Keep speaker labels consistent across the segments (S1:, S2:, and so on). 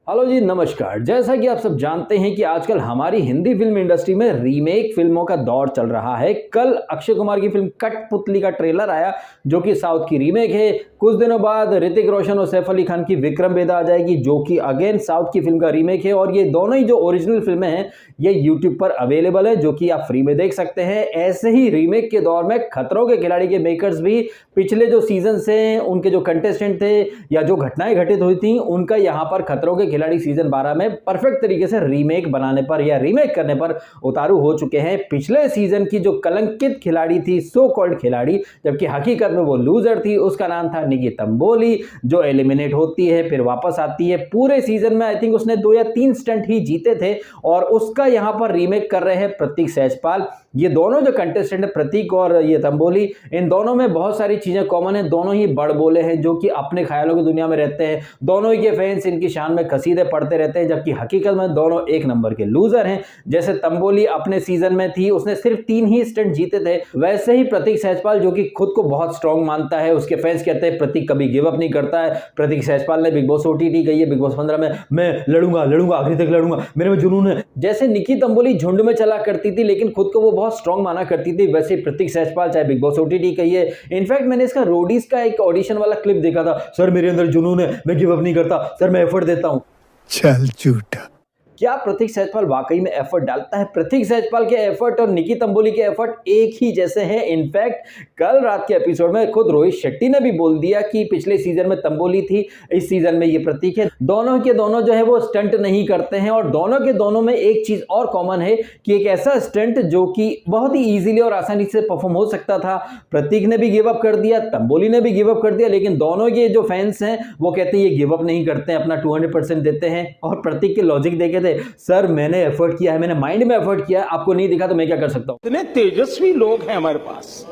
S1: Hello जी, नमस्कार। जैसा कि आप सब जानते हैं कि आजकल हमारी हिंदी फिल्म इंडस्ट्री में रीमेक फिल्मों का दौर चल रहा है। कल अक्षय कुमार की फिल्म कठपुतली का ट्रेलर आया, जो कि साउथ की रीमेक है। कुछ दिनों बाद ऋतिक रोशन और सैफ अली खान की विक्रम वेदा आ जाएगी, जो कि अगेन साउथ की फिल्म का रीमेक है। और ये दोनों ही जो ओरिजिनल फिल्में हैं, ये यूट्यूब पर अवेलेबल है, जो कि आप फ्री में देख सकते हैं। ऐसे ही रीमेक के दौर में खतरों के खिलाड़ी के मेकर्स भी पिछले जो सीजन से उनके जो कंटेस्टेंट थे या जो घटनाएं घटित हुई थी, उनका यहाँ पर खतरों के खिलाड़ी सीजन 12 में परफेक्ट तरीके से रीमेक बनाने पर या रीमेक करने पर उतारू हो चुके हैं। पिछले सीजन की जो कलंकित खिलाड़ी थी, सो कॉल्ड खिलाड़ी, जबकि हकीकत में वो लूजर थी, उसका नाम था निकी तंबोली, जो एलिमिनेट होती है फिर वापस आती है। पूरे सीजन में आई थिंक उसने 2 या 3 स्टंट ही जीते थे और उसका यहां पर रीमेक कर रहे हैं प्रतीक सहजपाल। ये दोनों जो कंटेस्टेंट है, प्रतीक और ये तंबोली, इन दोनों में बहुत सारी चीजें कॉमन है। दोनों ही बड़ बोले हैं, जो कि अपने ख्यालों की दुनिया में रहते हैं। दोनों ही के फैंस इनकी शान में कसीदे पढ़ते रहते हैं, जबकि हकीकत में दोनों एक नंबर के लूजर हैं। जैसे तंबोली अपने सीजन में थी, उसने सिर्फ 3 ही स्टंट जीते थे, वैसे ही प्रतीक सहजपाल, जो कि खुद को बहुत स्ट्रांग मानता है, उसके फैंस कहते हैं प्रतीक कभी गिव अप नहीं करता है। प्रतीक सहजपाल ने बिग बॉस ओटीटी कही है, बिग बॉस 15 में मैं लड़ूंगा आखिरी तक लड़ूंगा, मेरे में जुनून है। जैसे निकी तंबोली झुंड में चला करती थी, लेकिन खुद को वो बहुत स्ट्रांग माना करती थी, वैसे प्रतीक सहजपाल चाहे बिग बॉस ओटीटी कही है। इनफैक्ट मैंने इसका रोडीज का एक ऑडिशन वाला क्लिप देखा था। सर मेरे अंदर जुनून है, मैं गिव अप नहीं करता, सर मैं एफर्ट देता हूं।
S2: चल झूठा।
S1: क्या प्रतीक सहजपाल वाकई में एफर्ट डालता है? प्रतीक सहजपाल के एफर्ट और निकी तंबोली के एफर्ट एक ही जैसे हैं। इनफैक्ट कल रात के एपिसोड में खुद रोहित शेट्टी ने भी बोल दिया कि पिछले सीजन में तंबोली थी, इस सीजन में ये प्रतीक है। दोनों के दोनों जो है वो स्टंट नहीं करते हैं और दोनों के दोनों में एक चीज और कॉमन है कि एक ऐसा स्टंट जो कि बहुत ही इजीली और आसानी से परफॉर्म हो सकता था, प्रतीक ने भी गिव अप कर दिया, तंबोली ने भी गिव अप कर दिया, लेकिन दोनों के जो फैंस हैं वो कहते हैं ये गिव अप नहीं करते हैं, अपना 200% देते हैं। और प्रतीक के लॉजिक देखे थे, सर मैंने एफर्ट किया है, मैंने माइंड में एफर्ट किया है, आपको नहीं दिखा तो मैं क्या कर सकता हूं।
S3: कितने तेजस्वी लोग हैं हमारे पास,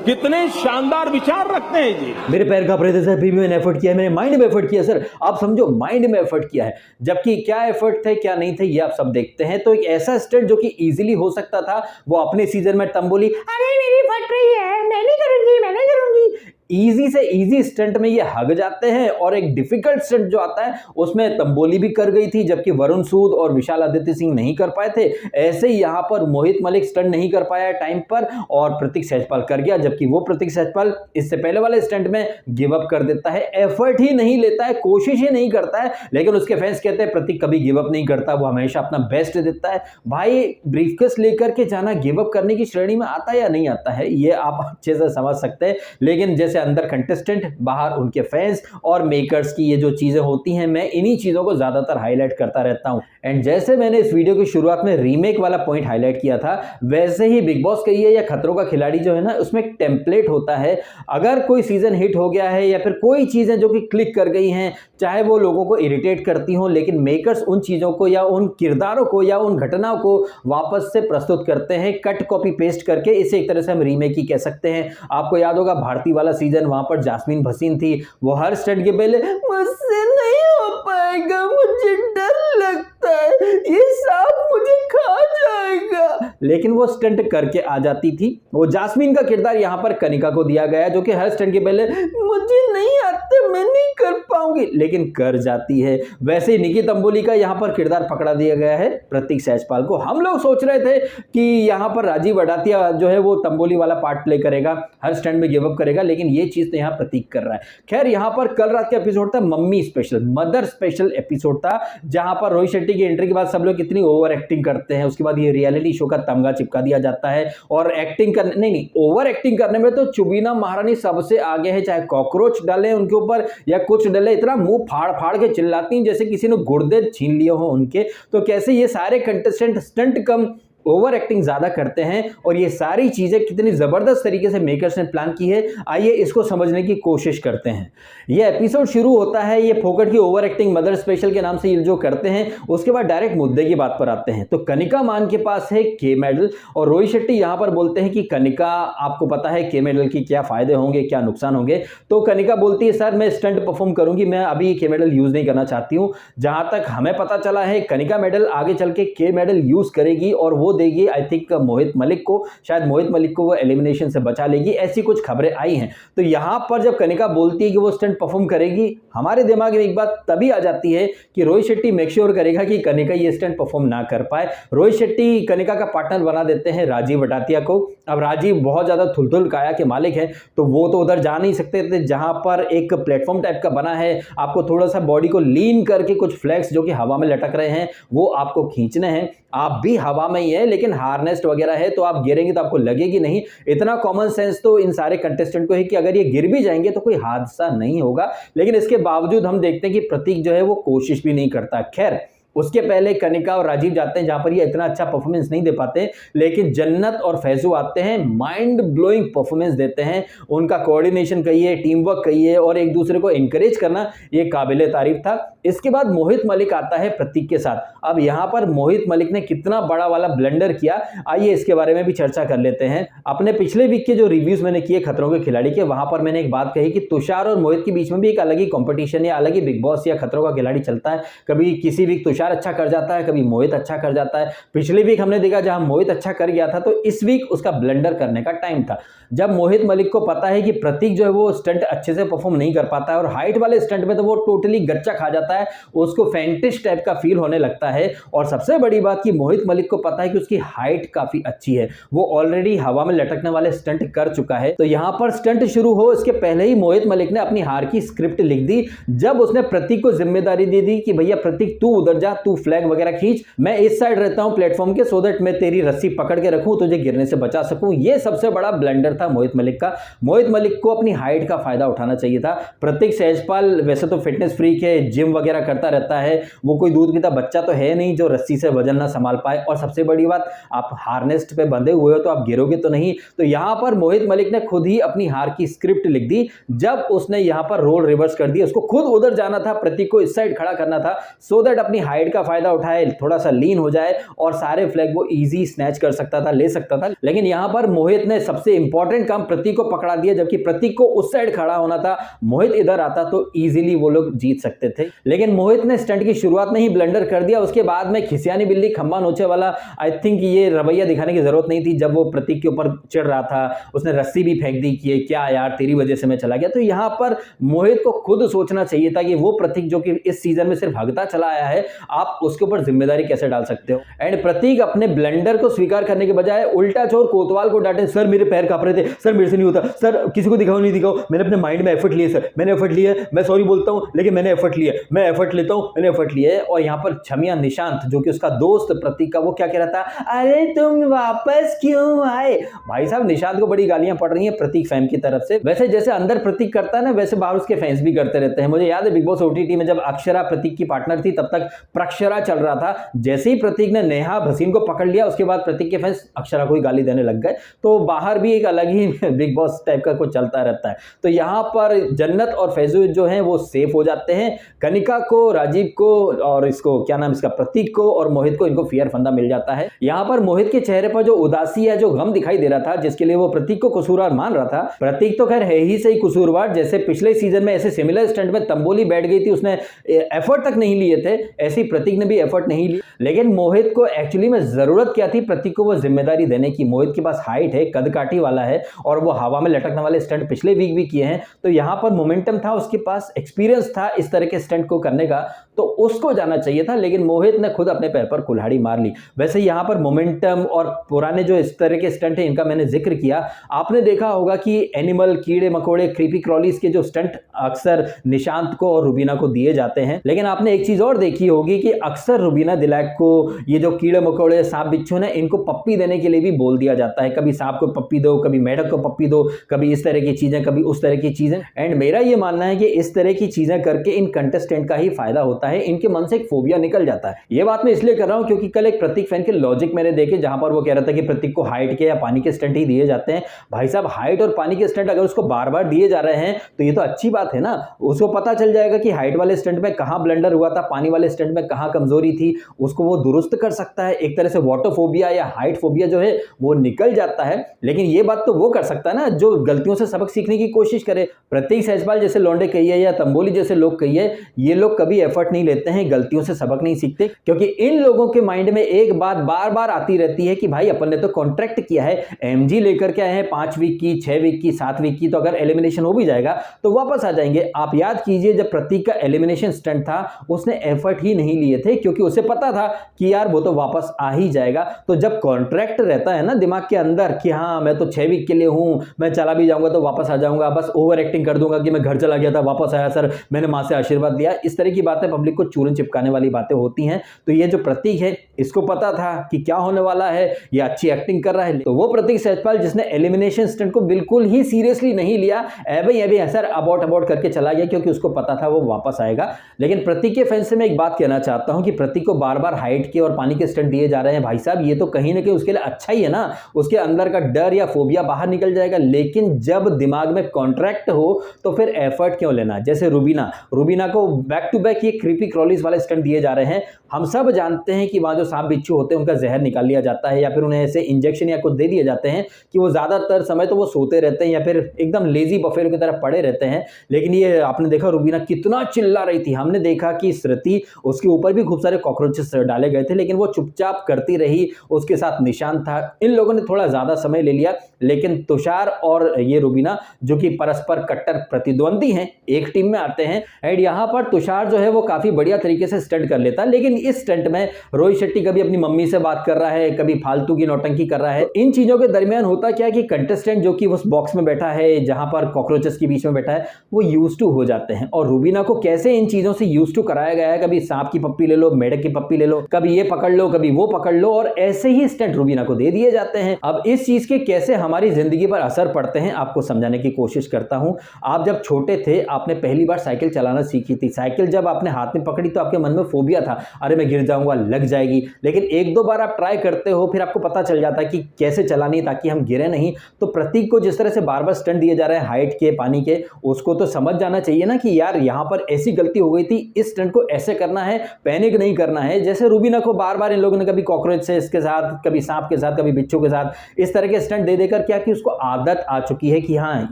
S3: कितने शानदार विचार रखते हैं जी।
S1: मेरे पैर कांप रहे थे सर, फिर भी मैंने एफर्ट किया है, मैंने माइंड में एफर्ट किया। सर आप समझो, माइंड में एफर्ट किया है, जबकि क्या एफर्ट थे क्या नहीं थे ये आप सब देखते हैं। तो एक ऐसा स्टंट जो कि इजीली हो सकता था, वो अपने सीजन में तंबोली अरे मेरी फट रही है, मैं नहीं करूंगी, इजी से इजी स्टंट में ये हग जाते हैं। और एक डिफिकल्ट स्टंट जो आता है उसमें तंबोली भी कर गई थी, जबकि वरुण सूद और विशाल आदित्य सिंह नहीं कर पाए थे। ऐसे ही यहां पर मोहित मलिक स्टंट नहीं कर पाया टाइम पर और प्रतीक सहजपाल कर गया, जबकि वो प्रतीक सहजपाल इससे पहले वाले स्टंट में गिव अप कर देता है, एफर्ट ही नहीं लेता है, कोशिश ही नहीं करता है। लेकिन उसके फैंस कहते हैं प्रतीक कभी गिव अप नहीं करता, वो हमेशा अपना बेस्ट देता है। भाई ब्रीफकेस लेकर के जाना गिव अप करने की श्रेणी में आता है या नहीं आता है, ये आप अच्छे से समझ सकते हैं। लेकिन जैसे अंदर कंटेस्टेंट, बाहर उनके फैंस और मेकर्स की ये जो चीजें होती हैं, मैं इन्हीं चीजों को ज्यादातर हाईलाइट करता रहता हूं। एंड जैसे मैंने इस वीडियो की शुरुआत में रीमेक वाला पॉइंट हाईलाइट किया था, वैसे ही बिग बॉस कहिए या खतरों का खिलाड़ी जो है ना, उसमें एक टेम्पलेट होता है। अगर कोई सीजन हिट हो गया है या फिर कोई चीजें जो कि क्लिक कर गई हैं, चाहे वो लोगों को इरिटेट करती हो, लेकिन मेकर्स उन चीजों को या उन किरदारों को या उन घटनाओं को वापस से प्रस्तुत करते हैं, कट कॉपी पेस्ट करके। इसे एक तरह से हम रीमेक ही कह सकते हैं। आपको याद होगा भारती वाला सीजन, वहां पर जास्मीन भसीन थी, वो हर स्टंट के पहले मुझसे नहीं हो पाएगा, मुझे डर लगता है, ये सांप मुझे खा जाएगा, लेकिन वो स्टंट करके आ जाती थी। वो जास्मीन का किरदार यहां पर कनिका को दिया गया, जो कि हर स्टंट के पहले मुझे नहीं आते, मैं नहीं कर पाऊंगी, लेकिन कर जाती है। वैसे ही निकी तंबोली का यहां पर किरदार पकड़ा दिया गया है प्रतीक सहजपाल को। हम लोग सोच रहे थे कि यहां पर राजीव अडातिया जो है वो तंबोली वाला पार्ट प्ले करेगा, हर स्टंट में गिव अप करेगा, लेकिन ये चीज तो यहां प्रतीक कर रहा है। खैर यहां पर कल रात का एपिसोड था mummy special, mother special episode था, जहां पर रोहित शेट्टी की एंट्री के बाद सब लोग कितनी ओवर एक्टिंग करते हैं। उसके बाद ये रियलिटी शो का तमगा चिपका दिया जाता है और एक्टिंग करने नहीं ओवर एक्टिंग करने में तो चुबीना महारानी सबसे आगे है, चाहे कॉकरोच डाले उनके ऊपर या कुछ डाले, इतना मुंह फाड़ फाड़ के चिल्लाती हैं जैसे किसी ने गुर्दे छीन लिए हो उनके। तो कैसे ये सारे contestant stunt come over acting ज्यादा करते हैं और ये सारी चीजें कितनी जबरदस्त तरीके से मेकर्स ने प्लान की है, आइए इसको समझने की कोशिश करते हैं। ये एपिसोड शुरू होता है ये फोकट की ओवर एक्टिंग मदर स्पेशल के नाम से ये जो करते हैं, उसके बाद डायरेक्ट मुद्दे की बात पर आते हैं। तो कनिका मान के पास है के मेडल और रोहित शेट्टी यहां पर बोलते हैं कि कनिका आपको पता है के मेडल की क्या फायदे होंगे, क्या नुकसान होंगे। तो कनिका बोलती है सर मैं स्टंट परफॉर्म करूंगी, मैं अभी के मेडल यूज नहीं करना चाहती हूं। जहां तक हमें पता चला है कनिका मेडल आगे चल के के मेडल यूज करेगी और वो देगी आई थिंक मोहित मलिक को, शायद मोहित मलिक को वो एलिमिनेशन से बचा लेगी, ऐसी कुछ खबरें आई हैं। तो यहां पर जब कनिका बोलती है कि वो स्टंट परफॉर्म करेगी, हमारे दिमाग में एक बात तभी आ जाती है कि रोहित शेट्टी मेक श्योर करेगा कि कनिका ये स्टंट परफॉर्म ना कर पाए। रोहित शेट्टी कनिका का पार्टनर बना देते हैं राजीव अटातिया को। अब राजीव बहुत ज्यादा थुलथुल काया के मालिक है, तो वो तो उधर जा नहीं सकते थे जहां पर एक प्लेटफॉर्म टाइप का बना है, आपको थोड़ा सा बॉडी को लीन करके कुछ फ्लैग्स जो कि हवा में लटक रहे हैं वो आपको खींचने हैं। आप भी हवा में ही है लेकिन हार्नेस्ड वगैरह है, तो आप गिरेंगे तो आपको लगेगी नहीं। इतना कॉमन सेंस तो इन सारे कंटेस्टेंट को है कि अगर ये गिर भी जाएंगे तो कोई हादसा नहीं होगा, लेकिन इसके बावजूद हम देखते हैं कि प्रतीक जो है वो कोशिश भी नहीं करता। खैर, उसके पहले कनिका और राजीव जाते हैं जहां पर ये इतना अच्छा परफॉर्मेंस नहीं दे पाते, लेकिन जन्नत और फैजू आते हैं, माइंड ब्लोइंग परफॉर्मेंस देते हैं। उनका कोऑर्डिनेशन कहिए, टीम वर्क कहिए और एक दूसरे को एनकरेज करना, ये काबिले तारीफ था। इसके बाद मोहित मलिक आता है प्रतीक के साथ। अब यहां पर मोहित मलिक ने कितना बड़ा वाला ब्लंडर किया, आइए इसके बारे में भी चर्चा कर लेते हैं। अपने पिछले वीक के जो रिव्यूज मैंने किए खतरों के खिलाड़ी के, वहां पर मैंने एक बात कही कि तुषार और मोहित के बीच में भी एक अलग ही कंपटीशन या अलग ही बिग बॉस या खतरों का खिलाड़ी चलता है। कभी किसी वीक तुषार अच्छा कर जाता है, कभी मोहित अच्छा कर जाता है। पिछले वीक हमने देखा जहां मोहित अच्छा कर गया था, तो इस वीक उसका ब्लंडर करने का टाइम था। जब मोहित मलिक को पता है कि प्रतीक जो है वो स्टंट अच्छे से परफॉर्म नहीं कर पाता है और हाइट वाले स्टंट में तो वो टोटली गच्चा खा जाता है, उसको फैंटिश टाइप का फील होने लगता है। और सबसे बड़ी बात कि मोहित मलिक को पता है कि उसकी हाइट काफी अच्छी है, वो ऑलरेडी हवा में लटकने वाले स्टंट कर चुका है। तो यहां पर स्टंट शुरू हो इसके पहले ही मोहित मलिक ने अपनी हार की स्क्रिप्ट लिख दी। जब उसने प्रतीक को जिम्मेदारी दे दी कि भैया प्रतीक तू उधर जा, तू फ्लैग वगैरह खींच, मैं इस साइड रहता हूं प्लेटफॉर्म के, सो दैट मैं तेरी रस्सी पकड़ के रखूं, तुझे गिरने से बचा सकूं। ये सबसे बड़ा ब्लंडर था मोहित मलिक का। मोहित मलिक को अपनी हाइट का फायदा उठाना चाहिए था। प्रतीक सहजपाल वैसे तो फिटनेस फ्रीक है, जिम वगैरह करता रहता है, वो कोई दूध पीता बच्चा तो है नहीं जो रस्सी से वजन ना संभाल पाए। और सबसे बड़ी बात, आप हार्नेस्ट पे बंधे हुए हो तो आप गिरोगे तो नहीं। तो यहां पर मोहित मलिक ने खुद ही अपनी हार की स्क्रिप्ट लिख दी। जब उसने यहां पर रोल रिवर्स कर दिया, उसको खुद उधर जाना था, प्रतीक को इस साइड खड़ा करना था, सो दैट अपनी हाइट का फायदा उठाए, थोड़ा सा लीन हो जाए और सारे फ्लैग वो इजी स्नैच कर सकता था, ले सकता था। लेकिन यहां पर मोहित ने सबसे इंपॉर्टेंट काम प्रतीक को पकड़ा दिया, जबकि प्रतीक को उस साइड खड़ा होना था। मोहित इधर आता तो इजीली वो लोग जीत सकते थे, लेकिन मोहित ने स्टंट की शुरुआत में ही ब्लंडर कर दिया। उसके बाद में खिसियानी बिल्ली खंबा नोचे वाला आई थिंक ये रवैया दिखाने की जरूरत नहीं थी। जब वो प्रतीक के ऊपर चढ़ रहा था, उसने रस्सी भी फेंक दी कि क्या यार तेरी वजह से मैं चला गया। तो यहां पर मोहित को खुद सोचना चाहिए था कि वो प्रतीक जो कि इस सीजन में सिर्फ भगता चला आया है, आप उसके ऊपर जिम्मेदारी कैसे डाल सकते हो। एंड प्रतीक अपने ब्लंडर को स्वीकार करने के बजाय उल्टा चोर कोतवाल को डांटे, सर मेरे पैर कांप रहे थे, सर मेरे से नहीं होता, सर किसी को दिखाओ नहीं दिखाओ, मैंने अपने माइंड में एफर्ट लिए, सर मैंने एफर्ट लिया, मैं सॉरी बोलता हूं लेकिन मैंने एफर्ट लिया, मैं एफर्ट लेता हूं, मैंने एफर्ट लिया है। और यहां पर छमिया निशांत जो कि उसका दोस्त प्रतीक का, वो क्या कह रहा था, अरे तुम वापस क्यों आए। भाई साहब निशांत को बड़ी गालियां पड़ रही हैं प्रतीक फैन की तरफ से। वैसे जैसे अंदर प्रतीक करता है ना, वैसे बाहर उसके फैंस भी करते रहते हैं। मुझे याद है बिग बॉस ओटीटी में जब अक्षरा प्रतीक की पार्टनर थी, तब तक प्रक्षरा चल रहा था। जैसे ही प्रतीक ने नेहा भसीन को पकड़ लिया, उसके बाद प्रतीक के फैंस अक्षरा को ही गाली देने लग गए। तो बाहर भी एक अलग ही बिग बॉस टाइप का कुछ चलता रहता है। तो यहां पर जन्नत और फैजू जो हैं वो सेफ हो जाते हैं। कनिका को, राजीव को और इसको क्या नाम इसका प्रतीक को और मोहित को, इनको फियर फंदा मिल जाता है। यहां पर मोहित के चेहरे पर जो उदासी है, जो गम दिखाई दे रहा था, जिसके लिए वो प्रतीक को कसूरवार मान रहा था। प्रतीक तो खैर है ही सही कसूरवार, जैसे पिछले सीजन में ऐसे सिमिलर स्टंट में तंबोली बैठ गई थी, उसने एफर्ट तक नहीं लिए थे, ऐसे ही प्रतीक ने भी एफर्ट नहीं ली। लेकिन मोहित को एक्चुअली में जरूरत क्या थी प्रतीक को वो जिम्मेदारी देने की। मोहित के पास हाइट है, कद काठी वाला है और वो हवा में लटकने वाले स्टंट पिछले वीक भी किए हैं। तो यहां पर मोमेंटम था, उसके पास एक्सपीरियंस था इस तरह के स्टंट को करने का, तो उसको जाना चाहिए था। लेकिन मोहित ने खुद अपने पैर पर कुल्हाड़ी मार ली। वैसे यहां पर मोमेंटम और पुराने जो इस तरह के स्टंट है, इनका मैंने जिक्र किया। आपने देखा होगा कि एनिमल, कीड़े मकोड़े, क्रीपी क्रॉलीज के जो स्टंट अक्सर निशांत को और रुबीना को दिए जाते हैं। लेकिन आपने एक चीज और देखी होगी कि अक्सर रुबीना दिलैक को ये जो कीड़े मकोड़े, सांप बिच्छू ने, इनको पप्पी देने के लिए भी बोल दिया जाता है। कभी सांप को पप्पी दो, कभी मेढक को पप्पी दो, कभी इस तरह की चीजें, कभी उस तरह की चीजें। एंड मेरा ये मानना है कि इस तरह की चीजें करके इन कंटेस्टेंट का ही फायदा होता है, इनके मन से एक फोबिया निकल जाता है। ये बात मैं इसलिए कर रहा हूं क्योंकि कल एक प्रतीक फैन के लॉजिक मैंने देखे, जहां पर वो कह रहा था कि प्रतीक को हाइट के या पानी के स्टंट ही दिए जाते हैं। भाई साहब हाइट और पानी के स्टंट अगर उसको बार बार दिए जा रहे हैं तो ये तो अच्छी बात है ना। उसको पता चल जाएगा कि हाइट वाले स्टंट में कहां ब्लंडर हुआ था, पानी वाले स्टंट में में कहाँ कमजोरी थी उसको वो दुरुस्त कर सकता है। एक तरह से वाटर फोबिया या हाइट फोबिया जो है वो निकल जाता है। लेकिन ये बात तो वो कर सकता है ना जो गलतियों से सबक सीखने की कोशिश करे। प्रतीक सहजपाल जैसे लौंडे कहिए या तंबोली जैसे लोग कहिए, ये लोग कभी एफर्ट नहीं लेते हैं, गलतियों से सबक नहीं सीखते, क्योंकि इन लोगों के माइंड में एक बात बार बार आती रहती है कि भाई अपन ने तो कॉन्ट्रैक्ट किया है, एमजी लेकर के आए हैं 5 वीक की, 6 वीक की, 7 वीक की, तो अगर एलिमिनेशन हो भी जाएगा तो वापस आ जाएंगे। आप याद कीजिए जब प्रतीक का एलिमिनेशन स्टंट था उसने एफर्ट ही नहीं लिए थे, क्योंकि उसे पता था कि यार वो तो वापस आ ही जाएगा। तो जब कॉन्ट्रैक्ट रहता है ना दिमाग के अंदर कि हाँ मैं तो 6 वीक के लिए हूं, मैं चला भी जाऊंगा तो वापस आ जाऊंगा, बस ओवर एक्टिंग कर दूंगा कि मैं घर चला गया था वापस आया सर, मैंने मां से आशीर्वाद दिया, इस तरह की बातें पब्लिक को चूरन चिपकाने वाली बातें होती हैं। तो ये जो प्रतीक है इसको पता था कि क्या होने वाला है, ये अच्छी एक्टिंग कर रहा है। तो वो प्रतीक सहजपाल जिसने एलिमिनेशन स्टंट को बिल्कुल ही सीरियसली नहीं लिया, अभी सर अबॉट करके चला गया, क्योंकि उसको पता था वो वापस आएगा। लेकिन प्रतीक के फैंस से मैं एक बात कहना चाहता हूं कि प्रतीक को बार बार हाइट के और पानी के स्टंट दिए जा रहे हैं। भाई साहब ये तो कहीं ना कहीं उसके लिए अच्छा ही है ना, उसके अंदर का डर या फोबिया बाहर निकल जाएगा। लेकिन जब दिमाग में कॉन्ट्रैक्ट हो तो फिर एफर्ट क्यों लेना। जैसे रूबीना को बैक टू बैक ये क्रीपी क्रॉलीज वाले स्टंट दिए जा रहे हैं। हम सब जानते हैं कि वहां जो सांप बिच्छू होते हैं उनका जहर निकाल लिया जाता है, या फिर उन्हें ऐसे इंजेक्शन या कुछ दे दिए जाते हैं कि वो ज्यादातर समय तो वो सोते रहते हैं या फिर एकदम लेजी बफेलो की तरह पड़े रहते हैं। लेकिन ये आपने देखा रूबीना कितना चिल्ला रही थी। हमने देखा कि श्रुति उसके ऊपर भी खूब सारे कॉकरोचेस डाले गए थे, लेकिन वो चुपचाप करती रही, उसके साथ निशांत था। इन लोगों ने थोड़ा ज्यादा समय ले लिया, लेकिन तुषार और ये रूबीना जो कि परस्पर कट्टर प्रतिद्वंदी हैं एक टीम में आते हैं। एंड यहाँ पर तुषार जो है वो काफी बढ़िया तरीके से स्टंट कर लेता है, लेकिन इस स्टंट में रोहित शेट्टी कभी अपनी मम्मी से बात कर रहा है, कभी फालतू की नौटंकी कर रहा है। इन चीजों के दरमियान होता क्या है कि कंटेस्टेंट जो कि उस बॉक्स में बैठा है जहां पर कॉकरोचेस के बीच में बैठा है वो यूज्ड टू हो जाते हैं। और रूबीना को कैसे इन चीजों से यूज्ड टू कराया गया है, कभी सांप की पप्पी ले लो, मेढक की पप्पी ले लो, कभी ये पकड़ लो, कभी वो पकड़ लो, और ऐसे ही स्टंट रूबीना को दे दिए जाते हैं। अब इस चीज के कैसे हमारी जिंदगी पर असर पड़ते हैं आपको समझाने की कोशिश करता हूं। आप जब छोटे थे आपने पहली बार साइकिल चलाना सीखी थी। साइकिल जब आपने हाथ में पकड़ी तो आपके मन में फोबिया था, अरे मैं गिर जाऊंगा, लग जाएगी। लेकिन एक दो बार आप ट्राई करते हो, फिर आपको पता चल जाता है कि कैसे चलानी ताकि हम गिरे नहीं। तो प्रतीक को जिस तरह से बार बार स्टंट दिए जा रहे हैं हाइट के, पानी के, उसको तो समझ जाना चाहिए ना कि यार यहां पर ऐसी गलती हो गई थी, इस स्टंट को ऐसे करना है, पैनिक नहीं करना है। जैसे रूबीना को बार बार इन लोगों ने कभी कॉकरोच से इसके साथ, कभी सांप के साथ, कभी बिच्छू के साथ इस तरह के स्टंट दे देकर क्या कि उसको आदत आ चुकी है कि हाँ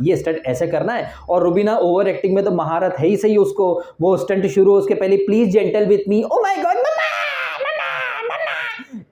S1: ये स्टंट ऐसे करना है। और रूबीना ओवर एक्टिंग में तो महारत है ही सही, उसको वो स्टंट शुरू हो उसके पहले please gentle with me, oh my God mama,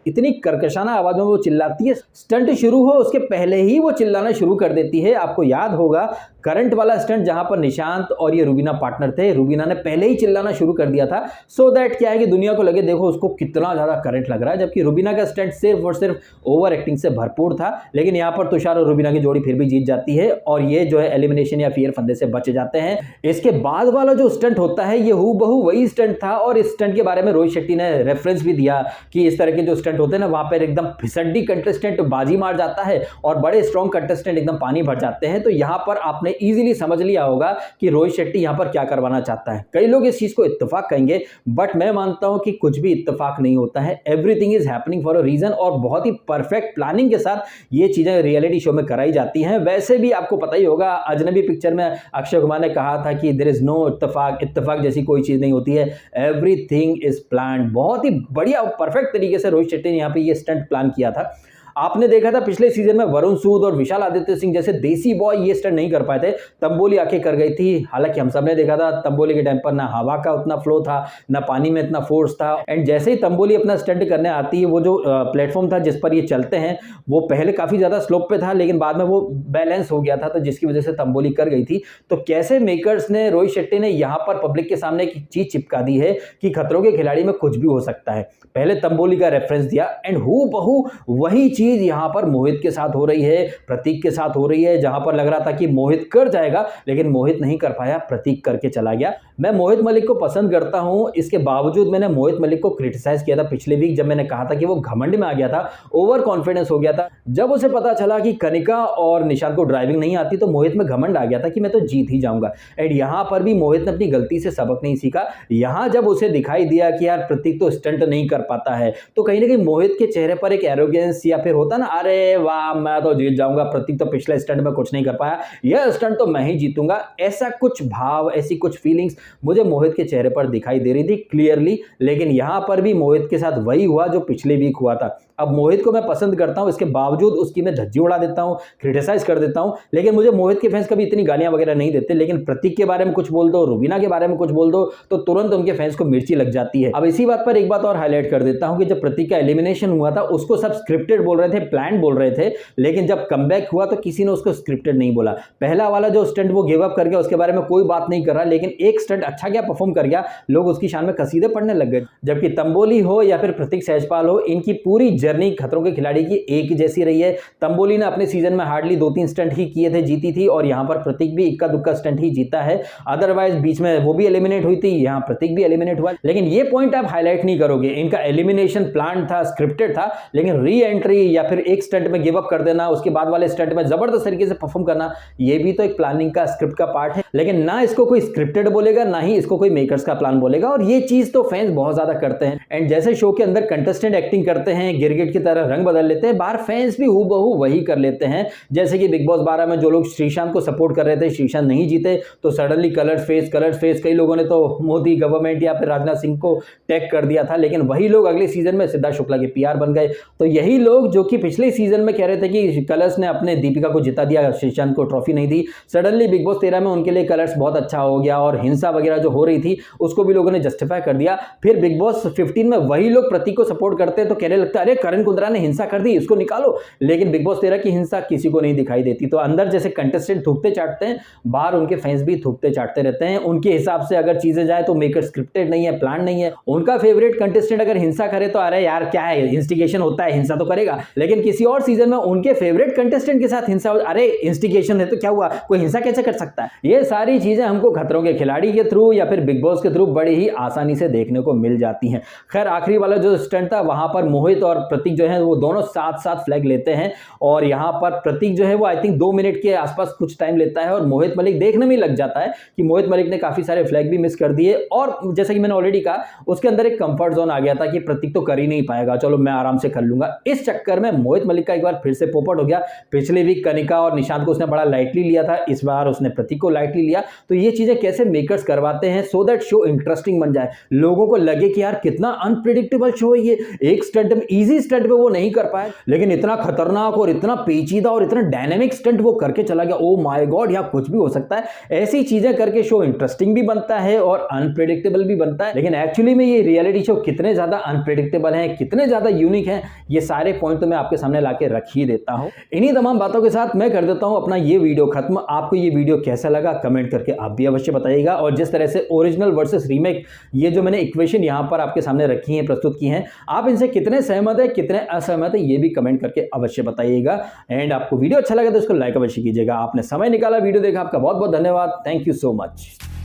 S1: इतनी कर्कशाना आवाज में वो चिल्लाती है। स्टंट शुरू हो उसके पहले ही वो चिल्लाना शुरू कर देती है। आपको याद होगा करंट वाला स्टंट जहां पर निशांत और ये रूबीना पार्टनर थे, रूबीना ने पहले ही चिल्लाना शुरू कर दिया था सो दैट क्या है कि दुनिया को लगे देखो उसको कितना ज्यादा करंट लग रहा है, जबकि रूबीना का स्टंट सिर्फ और सिर्फ ओवर एक्टिंग से भरपूर था। लेकिन यहां पर तुषार और रूबीना की जोड़ी फिर भी जीत जाती है और ये जो है एलिमिनेशन या फियर फंदे से बच जाते हैं। इसके बाद वाला जो स्टंट होता है ये हूबहू वही स्टंट था, और इस स्टंट के बारे में रोहित शेट्टी ने रेफरेंस भी दिया कि इस तरह के जो स्टंट होते हैं ना वहां पर एकदम फिसड्डी कंटेस्टेंट बाजी मार जाता है और बड़े स्ट्रॉन्ग कंटेस्टेंट एकदम पानी भर जाते हैं। तो यहां पर आपने इजीली समझ लिया होगा कि रोहित शेट्टी यहां पर क्या करवाना चाहता है। कई लोग इस चीज को इत्तेफाक कहेंगे, बट मैं मानता हूं कि कुछ भी इत्तेफाक नहीं होता है। Everything is happening for a reason, और बहुत ही परफेक्ट प्लानिंग के साथ ये चीजें रियलिटी शो में कराई जाती हैं। वैसे भी आपको पता ही होगा अजनबी पिक्चर में अक्षय कुमार ने कहा था कि देयर इज नो इत्तेफाक जैसी कोई चीज नहीं होती है, एवरीथिंग इज प्लान्ड। बहुत ही बढ़िया परफेक्ट तरीके से रोहित शेट्टी ने यहां पे ये स्टंट प्लान किया था। आपने देखा था पिछले सीजन में वरुण सूद और विशाल आदित्य सिंह जैसे देसी बॉय ये स्टंट नहीं कर पाए थे, तंबोली आके कर गई थी। हालांकि हम सब ने देखा था तंबोली के टाइम पर ना हवा का उतना फ्लो था, ना पानी में इतना फोर्स था। एंड जैसे ही तंबोली अपना स्टंट करने आती है, वो जो प्लेटफॉर्म था जिस पर ये चलते हैं वो पहले काफी ज्यादा स्लोप पे था, लेकिन बाद में वो बैलेंस हो गया था, तो जिसकी वजह से तंबोली कर गई थी। तो कैसे मेकर्स ने, रोहित शेट्टी ने यहाँ पर पब्लिक के सामने एक चीज चिपका दी है कि खतरों के खिलाड़ी में कुछ भी हो सकता है। पहले तंबोली का रेफरेंस दिया एंड हूबहू वही चीज यहां पर मोहित के साथ हो रही है, प्रतीक के साथ हो रही है। जहां पर लग रहा था कि मोहित कर जाएगा, लेकिन मोहित नहीं कर पाया, प्रतीक करके चला गया। मैं मोहित मलिक को पसंद करता हूं, इसके बावजूद मैंने मोहित मलिक को क्रिटिसाइज किया था पिछले वीक, जब मैंने कहा था कि वो घमंड में आ गया था, ओवर कॉन्फिडेंस हो गया था। जब उसे पता चला कि कनिका और निशांत को ड्राइविंग नहीं आती तो मोहित में घमंड आ गया था कि मैं तो जीत ही जाऊंगा। एंड यहां पर भी मोहित ने अपनी गलती से सबक नहीं सीखा। यहां जब उसे दिखाई दिया कि यार प्रतीक तो स्टंट नहीं कर पाता है, तो कहीं ना कहीं मोहित के चेहरे पर एक एरोगेंस या फिर होता ना, अरे वाह मैं तो जीत जाऊंगा, प्रतीक तो पिछले स्टंट में कुछ नहीं कर पाया, यह स्टंट तो मैं ही जीतूंगा, ऐसा कुछ भाव, ऐसी कुछ फीलिंग्स मुझे मोहित के चेहरे पर दिखाई दे रही थी क्लियरली। लेकिन यहाँ पर भी मोहित के साथ वही हुआ जो पिछले वीक हुआ था। अब मोहित को मैं पसंद करता हूँ, इसके बावजूद उसकी मैं धज्जी उड़ा देता हूँ, क्रिटिसाइज कर देता हूँ, लेकिन मुझे मोहित के फैंस कभी इतनी गालियां वगैरह नहीं देते। लेकिन प्रतीक के बारे में कुछ बोल दो, रुबीना के बारे में कुछ बोल दो तो तुरंत उनके फैंस को मिर्ची लग जाती है। अब इसी बात पर एक बात और हाईलाइट कर देता हूं कि जब प्रतीक का एलिमिनेशन हुआ था उसको सब स्क्रिप्टेड बोल रहे थे, प्लान बोल रहे थे, लेकिन जब कमबैक हुआ तो किसी ने उसको स्क्रिप्टेड नहीं बोला। पहला वाला जो स्टंट वो गिव अप कर गया उसके बारे में कोई बात नहीं कर रहा, लेकिन एक स्टंट अच्छा क्या परफॉर्म कर गया, लोग उसकी शान में कसीदे पढ़ने लग गए। जबकि तंबोली हो या फिर प्रतीक सहजपाल हो, इनकी पूरी जर्नी खतरों के खिलाड़ी की एक जैसी रही है। तंबोली ने अपने सीजन में हार्डली 2-3 स्टंट ही किए थे, जीती थी, और यहां पर प्रतीक भी इक्का दुक्का स्टंट ही जीता है। अदरवाइज बीच में वो भी एलिमिनेट हुई थी, यहां प्रतीक भी एलिमिनेट हुआ। लेकिन ये पॉइंट आप हाईलाइट नहीं करोगे, इनका एलिमिनेशन प्लान था, स्क्रिप्टेड था, लेकिन री एंट्री या फिर एक स्टंट में गिव अप कर देना, उसके बाद वाले स्टंट में जबरदस्त तरीके से परफॉर्म करना, ये भी तो एक प्लानिंग का, स्क्रिप्ट का पार्ट है। लेकिन ना इसको कोई स्क्रिप्टेड बोलेगा, ना ही इसको कोई मेकर्स का प्लान बोलेगा, और ये चीज तो फैंस बहुत ज्यादा करते हैं। एंड जैसे शो के अंदर कंटेस्टेंट एक्टिंग करते हैं, गिरगिट की तरह रंग बदल लेते हैं, बाहर फैंस भी हूबहू वही कर लेते हैं। जैसे कि बिग बॉस 12 में जो लोग श्रीशांत को सपोर्ट कर रहे थे, श्रीशांत नहीं जीते तो सडनली कलर फेस, कई लोगों ने तो मोदी गवर्नमेंट या फिर राजनाथ सिंह को टैग कर दिया था, लेकिन वही लोग अगले सीजन में सिद्धार्थ शुक्ला के पीआर बन गए। तो यही लोग जो कि पिछले सीजन में कह रहे थे कि कलर्स ने अपने दीपिका को जिता दिया, श्रीशांत को ट्रॉफी नहीं दी, सडनली बिग बॉस 13 में उनके लिए कलर्स बहुत अच्छा हो गया, और हिंसा वगैरह जो हो रही थी उसको भी लोगों ने जस्टिफाई कर दिया। फिर बिग बॉस 15 में वही लोग प्रतीक को सपोर्ट करते हैं तो कहने लगता है अरे करण कुंद्रा ने हिंसा कर दी, इसको निकालो। लेकिन बिग बॉस 13 की हिंसा किसी को नहीं दिखाई देती। तो अंदर जैसे कंटेस्टेंट थूकते चाटते हैं, बाहर उनके फैंस भी थूकते चाटते रहते हैं। उनके हिसाब से अगर चीजें जाए तो मेकर स्क्रिप्टेड नहीं है, प्लान नहीं है। उनका फेवरेट कंटेस्टेंट अगर हिंसा करे तो अरे यार क्या है, इंस्टिगेशन होता है, हिंसा तो करेगा। लेकिन किसी और सीजन में उनके फेवरेट कंटेस्टेंट के साथ हिंसा, अरे इंस्टिगेशन है तो क्या हुआ, कोई हिंसा कैसे कर सकता है। ये सारी चीजें हमको खतरों के खिलाड़ी के थ्रू या फिर बिग बॉस के थ्रू बड़ी ही आसानी से देखने को मिल जाती हैं। खैर आखिरी वाला जो स्टंट था वहां पर मोहित और प्रतीक जो है वो दोनों साथ साथ फ्लैग लेते हैं, और यहां पर प्रतीक जो है वो आई थिंक 2 मिनट के आसपास कुछ टाइम लेता है, और मोहित मलिक देखने में लग जाता है कि मोहित मलिक ने काफी सारे फ्लैग भी मिस कर दिए। और जैसा कि मैंने ऑलरेडी कहा, उसके अंदर एक कंफर्ट जोन आ गया था कि प्रतीक तो कर ही नहीं पाएगा, चलो मैं आराम से कर लूंगा। इस चक्कर में मोहित मलिक का एक बार फिर से पोपट हो गया। पिछले वीक कनिका और निशांत को उसने बड़ा लाइटली लिया था, इस बार उसने प्रतीक को लाइटली लिया। तो ये चीजें कैसे मेकर्स करवाते हैं सो दैट शो इंटरेस्टिंग बन जाए, लोगों को लगे कि यार कितना अनप्रेडिक्टेबल शो है ये। एक स्टंट में, इजी स्टंट पे वो नहीं कर पाए, लेकिन इतना खतरनाक और इतना पेचीदा और इतना डायनेमिक स्टंट वो करके चला गया। ओ माय गॉड, यहाँ कुछ भी हो सकता है। ऐसी चीजें करके शो इंटरेस्टिंग भी बनता है और अनप्रेडिक्टेबल भी बनता है। लेकिन एक्चुअली में ये रियलिटी शो कितने ज्यादा अनप्रेडिक्टेबल है, कितने ज्यादा यूनिक है, ये सारे पॉइंट तो मैं आपके सामने लाके रख ही देता हूं। इन्हीं तमाम बातों के साथ मैं कर देता हूं अपना ये वीडियो खत्म। आपको ये वीडियो कैसा लगा कमेंट करके आप भी अवश्य बताइएगा, और जिस तरह से ओरिजिनल वर्सेस रीमेक, ये जो मैंने इक्वेशन यहां पर आपके सामने रखी है, प्रस्तुत की हैं, आप इनसे कितने सहमत है, कितने असहमत है, ये भी कमेंट करके अवश्य बताइएगा। एंड आपको वीडियो अच्छा लगा तो इसको लाइक अवश्य कीजिएगा। आपने समय निकाला, वीडियो देखा, आपका बहुत बहुत धन्यवाद। Thank you so much.